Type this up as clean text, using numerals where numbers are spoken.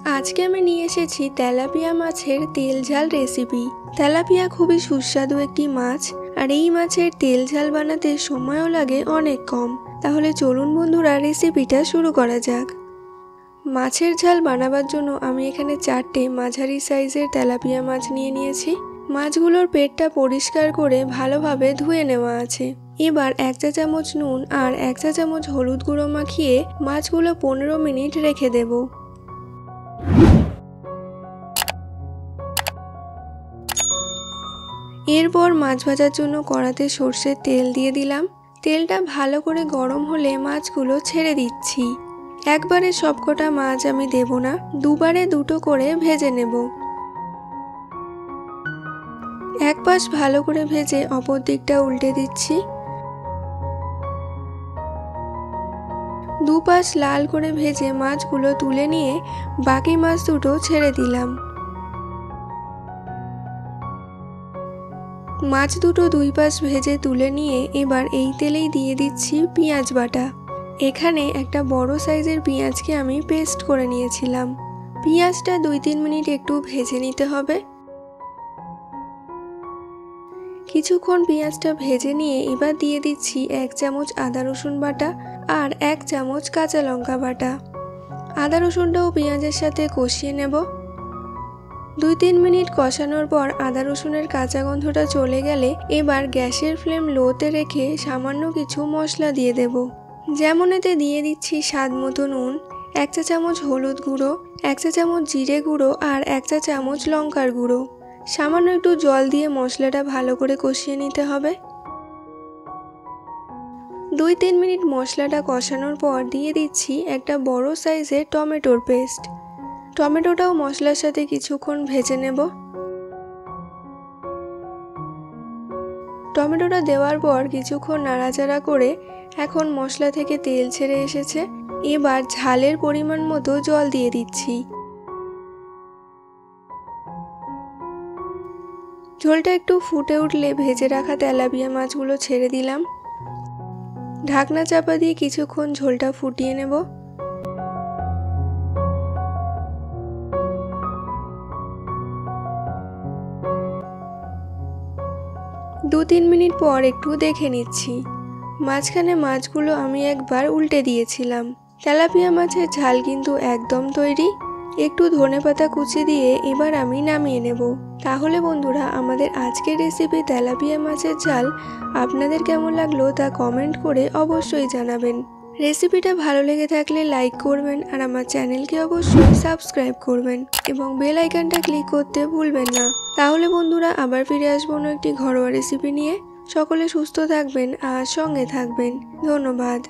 আজকে আমি নিয়ে এসেছি তেলাপিয়া মাছের তেল ঝাল রেসিপি। তেলাপিয়া খুবই সুস্বাদু একটি মাছ, আর এই মাছের তেল ঝাল বানাতে সময়ও লাগে অনেক কম। তাহলে চলুন বন্ধুরা, রেসিপিটা শুরু করা যাক। মাছের ঝাল বানাবার জন্য আমি এখানে 4টে মাঝারি সাইজের তেলাপিয়া মাছ নিয়ে নিয়েছি। মাছগুলোর পেটটা পরিষ্কার করে ভালোভাবে ধুয়ে নেওয়া আছে। এবার 1 চা চামচ নুন আর 1 চা চামচ হলুদ গুঁড়ো মাখিয়ে মাছগুলো 15 মিনিট রেখে দেব। এরপর মাছ ভাজার জন্য কড়াতে সর্ষের তেল দিয়ে দিলাম। তেলটা ভালো করে গরম হলে মাছগুলো ছেড়ে দিচ্ছি। একবারে সবকটা মাছ আমি দেব না, দুবারে দুটো করে ভেজে নেব। এক পাশ ভালো করে ভেজে অপর দিকটা উল্টে দিচ্ছি। দুপাশ লাল করে ভেজে মাছগুলো তুলে নিয়ে বাকি মাছ দুটো ছেড়ে দিলাম। মাছ দুটো দুই পাশ ভেজে তুলে নিয়ে এবার এই তেলেই দিয়ে দিচ্ছি পেঁয়াজ বাটা। এখানে একটা বড় সাইজের পেঁয়াজকে আমি পেস্ট করে নিয়েছিলাম। পেঁয়াজটা 2-3 মিনিট একটু ভেজে নিতে হবে। কিছুক্ষণ পেঁয়াজটা ভেজে নিয়ে এবার দিয়ে দিচ্ছি 1 চামচ আদা রসুন বাটা আর 1 চামচ কাঁচা লঙ্কা বাটা। আদা রসুনটাও পেঁয়াজের সাথে কষিয়ে নেব। 2-3 মিনিট কষানোর পর আদা রসুনের কাঁচা গন্ধটা চলে গেলে এবার গ্যাসের ফ্লেম লোতে রেখে সামান্য কিছু মশলা দিয়ে দেব। যেমন এতে দিয়ে দিচ্ছি স্বাদ মতো নুন, 1 চা চামচ হলুদ গুঁড়ো, 1 চা চামচ জিরে গুঁড়ো আর 1 চা চামচ লঙ্কার গুঁড়ো। সামান্য একটু জল দিয়ে মশলাটা ভালো করে কষিয়ে নিতে হবে। 2-3 মিনিট মশলাটা কষানোর পর দিয়ে দিচ্ছি একটা বড় সাইজের টমেটোর পেস্ট। টমেটোটাও মশলার সাথে কিছুক্ষণ ভেজে নেব। টমেটোটা দেওয়ার পর কিছুক্ষণ নাড়াচাড়া করে এখন মশলা থেকে তেল ছেড়ে এসেছে। এবার ঝালের পরিমাণ মতো জল দিয়ে দিচ্ছি। ঝোলটা একটু ফুটে উঠলে ভেজে রাখা তেলাপিয়া মাছগুলো ছেড়ে দিলাম। ঢাকনা চাপা দিয়ে কিছুক্ষণ ঝোলটা ফুটিয়ে নেব। 2-3 মিনিট পর একটু দেখে নিচ্ছি। মাঝখানে মাছগুলো আমি একবার উল্টে দিয়েছিলাম। তেলাপিয়া মাছের ঝাল কিন্তু একদম তৈরি। একটু ধনেপাতা কুচি দিয়ে এবার আমি নামিয়ে নেব। তাহলে বন্ধুরা, আমাদের আজকের রেসিপি তেলাপিয়া মাছের ঝাল আপনাদের কেমন লাগলো তা কমেন্ট করে অবশ্যই জানাবেন। রেসিপিটা ভালো লেগে থাকলে লাইক করবেন আর আমার চ্যানেলকে অবশ্যই সাবস্ক্রাইব করবেন এবং বেল আইকনটা ক্লিক করতে ভুলবেন না। তাহলে বন্ধুরা, আবার ফিরে আসবো অন্য একটি ঘরোয়া রেসিপি নিয়ে। সকলে সুস্থ থাকবেন আর সঙ্গে থাকবেন। ধন্যবাদ।